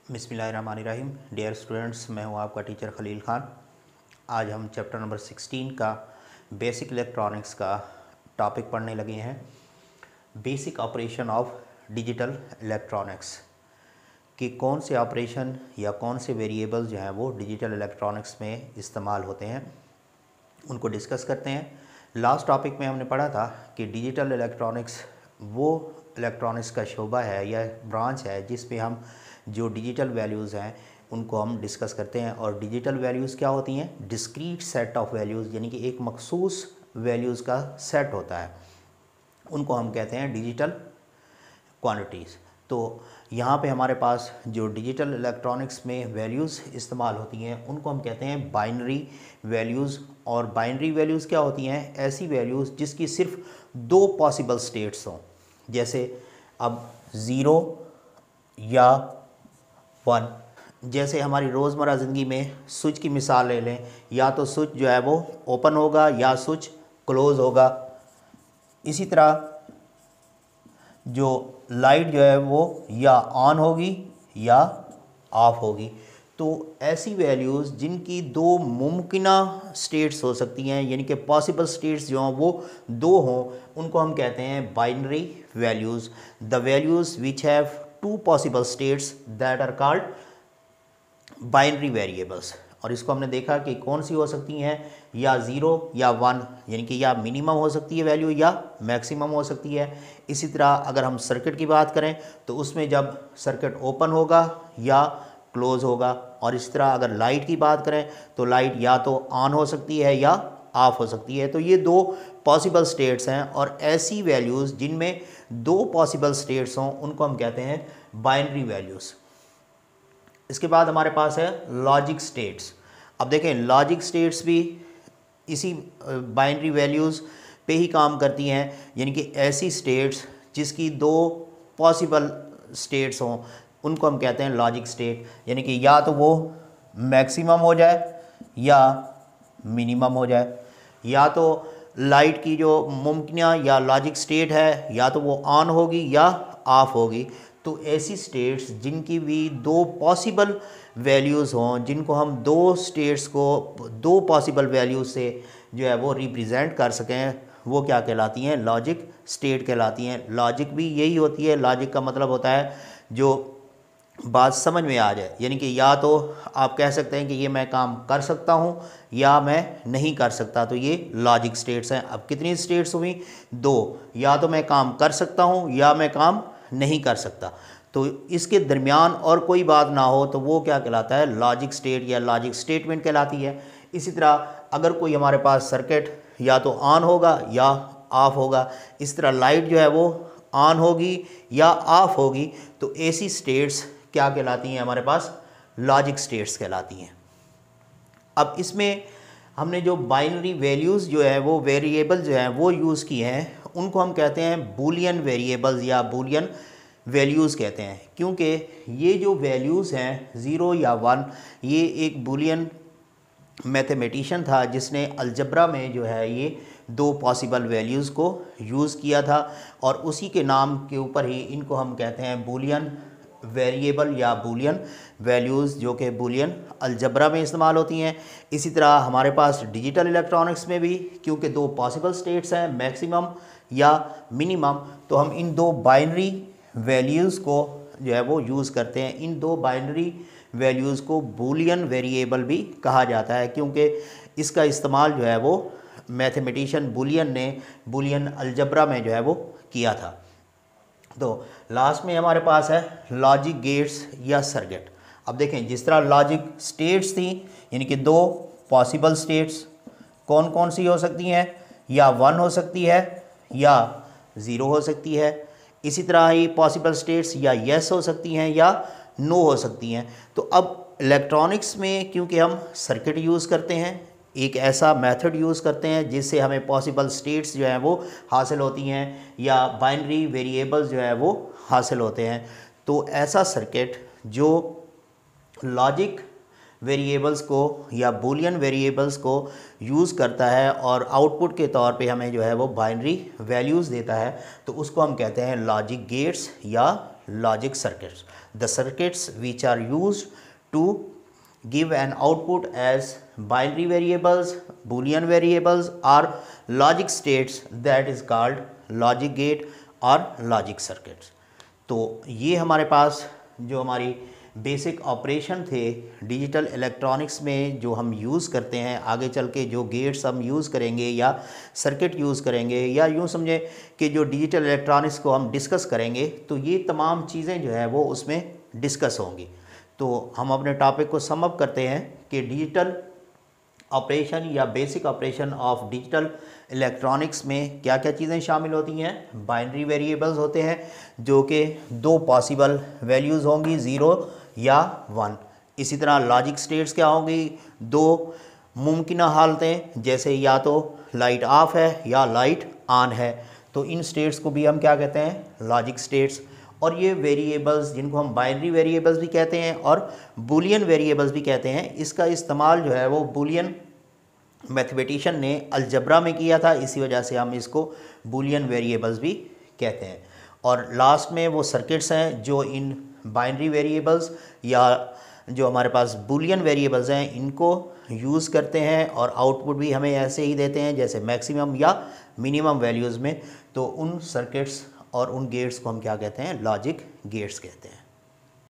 बिस्मिल्लाहिर्रहमानिर्रहीम। Dear students, मैं हूं आपका टीचर खलील ख़ान। आज हम चैप्टर नंबर 16 का बेसिक इलेक्ट्रॉनिक्स का टॉपिक पढ़ने लगे हैं। Basic operation of digital electronics कि कौन से ऑपरेशन या कौन से वेरिएबल्स जो हैं वो डिजिटल इलेक्ट्रॉनिक्स में इस्तेमाल होते हैं, उनको डिस्कस करते हैं। लास्ट टॉपिक में हमने पढ़ा था कि डिजिटल इलेक्ट्रॉनिक्स वो इलेक्ट्रॉनिक्स का शोबा है या ब्रांच है जिसमें हम जो डिजिटल वैल्यूज़ हैं उनको हम डिस्कस करते हैं। और डिजिटल वैल्यूज़ क्या होती हैं? डिस्क्रीट सेट ऑफ वैल्यूज़, यानी कि एक मखसूस वैल्यूज़ का सेट होता है, उनको हम कहते हैं डिजिटल क्वांटिटीज़। तो यहाँ पे हमारे पास जो डिजिटल इलेक्ट्रॉनिक्स में वैल्यूज़ इस्तेमाल होती हैं उनको हम कहते हैं बाइनरी वैल्यूज़। और बाइनरी वैल्यूज़ क्या होती हैं? ऐसी वैल्यूज़ जिसकी सिर्फ दो पॉसिबल स्टेट्स हों। जैसे अब 0 या 1। जैसे हमारी रोज़मर्रा ज़िंदगी में स्विच की मिसाल ले लें, या तो स्विच जो है वो ओपन होगा या स्विच क्लोज़ होगा। इसी तरह जो लाइट जो है वो या ऑन होगी या ऑफ होगी। तो ऐसी वैल्यूज़ जिनकी दो मुमकिना स्टेट्स हो सकती हैं, यानी कि पॉसिबल स्टेट्स जो हैं वो दो हों, उनको हम कहते हैं binary values. The values which have two possible states that are called binary variables. और इसको हमने देखा कि कौन सी हो सकती हैं, या 0 या 1, यानी कि या मिनिमम हो सकती है वैल्यू या मैक्सिमम हो सकती है। इसी तरह अगर हम सर्किट की बात करें तो उसमें जब सर्किट ओपन होगा या क्लोज होगा। और इसी तरह अगर लाइट की बात करें तो लाइट या तो ऑन हो सकती है या ऑफ हो सकती है। तो ये दो पॉसिबल स्टेट्स हैं, और ऐसी वैल्यूज़ जिनमें दो पॉसिबल स्टेट्स हों उनको हम कहते हैं बाइनरी वैल्यूज़। इसके बाद हमारे पास है लॉजिक स्टेट्स। अब देखें, लॉजिक स्टेट्स भी इसी बाइनरी वैल्यूज़ पे ही काम करती हैं, यानी कि ऐसी स्टेट्स जिसकी दो पॉसिबल स्टेट्स हों उनको हम कहते हैं लॉजिक स्टेट। यानी कि या तो वो मैक्सिमम हो जाए या मिनिमम हो जाए, या तो लाइट की जो मुमकिन या लॉजिक स्टेट है या तो वो ऑन होगी या ऑफ होगी। तो ऐसी स्टेट्स जिनकी भी दो पॉसिबल वैल्यूज़ हों, जिनको हम दो स्टेट्स को दो पॉसिबल वैल्यूज़ से जो है वो रिप्रेजेंट कर सकें, वो क्या कहलाती हैं? लॉजिक स्टेट कहलाती हैं। लॉजिक भी यही होती है। लॉजिक का मतलब होता है जो बात समझ में आ जाए, यानी कि या तो आप कह सकते हैं कि ये मैं काम कर सकता हूँ या मैं नहीं कर सकता। तो ये लॉजिक स्टेट्स हैं। अब कितनी स्टेट्स हुई? दो। या तो मैं काम कर सकता हूँ या मैं काम नहीं कर सकता। तो इसके दरमियान और कोई बात ना हो तो वो क्या कहलाता है? लॉजिक स्टेट या लॉजिक स्टेटमेंट कहलाती है। इसी तरह अगर कोई हमारे पास सर्किट या तो ऑन होगा या ऑफ होगा, इस तरह लाइट जो है वो ऑन होगी या ऑफ होगी, तो ऐसी स्टेट्स क्या कहलाती हैं? हमारे पास लॉजिक स्टेट्स कहलाती हैं। अब इसमें हमने जो बाइनरी वैल्यूज़ जो है वो वेरिएबल जो है वो यूज़ किए हैं, उनको हम कहते हैं बूलियन वेरिएबल्स या बूलियन वैल्यूज़ कहते हैं। क्योंकि ये जो वैल्यूज़ हैं 0 या 1, ये एक बूलियन मैथमेटिशियन था जिसने अलजब्रा में जो है ये दो पॉसिबल वैल्यूज़ को यूज़ किया था, और उसी के नाम के ऊपर ही इनको हम कहते हैं बूलियन वेरिएबल या बूलियन वैल्यूज़, जो कि बूलियन अलजब्रा में इस्तेमाल होती हैं। इसी तरह हमारे पास डिजिटल इलेक्ट्रॉनिक्स में भी, क्योंकि दो पॉसिबल स्टेट्स हैं मैक्सिमम या मिनिमम, तो हम इन दो बाइनरी वैल्यूज़ को जो है वो यूज़ करते हैं। इन दो बाइनरी वैल्यूज़ को बूलियन वेरिएबल भी कहा जाता है, क्योंकि इसका इस्तेमाल जो है वो मैथमेटिशियन बूलियन ने बूलियन अलजब्रा में जो है वो किया था। तो लास्ट में हमारे पास है लॉजिक गेट्स या सर्किट। अब देखें, जिस तरह लॉजिक स्टेट्स थी, यानी कि दो पॉसिबल स्टेट्स कौन कौन सी हो सकती हैं? या 1 हो सकती है या 0 हो सकती है। इसी तरह ही पॉसिबल स्टेट्स या येस हो सकती हैं या नो हो सकती हैं। तो अब इलेक्ट्रॉनिक्स में क्योंकि हम सर्किट यूज़ करते हैं, एक ऐसा मेथड यूज़ करते हैं जिससे हमें पॉसिबल स्टेट्स जो हैं वो हासिल होती हैं या बाइनरी वेरिएबल्स जो है वो हासिल होते हैं। तो ऐसा सर्किट जो लॉजिक वेरिएबल्स को या बूलियन वेरिएबल्स को यूज़ करता है और आउटपुट के तौर पे हमें जो है वो बाइनरी वैल्यूज़ देता है, तो उसको हम कहते हैं लॉजिक गेट्स या logic circuits. The circuits which are used to give an output as binary variables, boolean variables or logic states, that is called logic gate और logic circuits। तो ये हमारे पास जो हमारी बेसिक ऑपरेशन थे डिजिटल इलेक्ट्रॉनिक्स में जो हम यूज़ करते हैं, आगे चल के जो गेट्स हम यूज़ करेंगे या सर्किट यूज़ करेंगे या यूँ समझें कि जो डिजिटल इलेक्ट्रॉनिक्स को हम डिस्कस करेंगे, तो ये तमाम चीज़ें जो है वो उसमें डिस्कस होंगी। तो हम अपने टॉपिक को सम अप करते हैं कि डिजिटल ऑपरेशन या basic operation of digital electronics में क्या क्या चीज़ें शामिल होती हैं। बाइनरी वेरिएबल्स होते हैं जो कि दो पॉसिबल वैल्यूज़ होंगी, 0 या 1। इसी तरह लॉजिक स्टेट्स क्या होंगी, दो मुमकिन हालतें, जैसे या तो लाइट ऑफ है या लाइट ऑन है, तो इन स्टेट्स को भी हम क्या कहते हैं, लॉजिक स्टेट्स। और ये वेरिएबल्स जिनको हम बाइनरी वेरिएबल्स भी कहते हैं और बूलियन वेरिएबल्स भी कहते हैं, इसका इस्तेमाल जो है वो बूलियन मैथमेटिशियन ने अलजब्रा में किया था, इसी वजह से हम इसको बूलियन वेरिएबल्स भी कहते हैं। और लास्ट में वो सर्किट्स हैं जो इन बाइनरी वेरिएबल्स या जो हमारे पास बूलियन वेरिएबल्स हैं इनको यूज़ करते हैं और आउटपुट भी हमें ऐसे ही देते हैं जैसे मैक्सिमम या मिनिमम वैल्यूज़ में। तो उन सर्किट्स और उन गेट्स को हम क्या कहते हैं, लॉजिक गेट्स कहते हैं।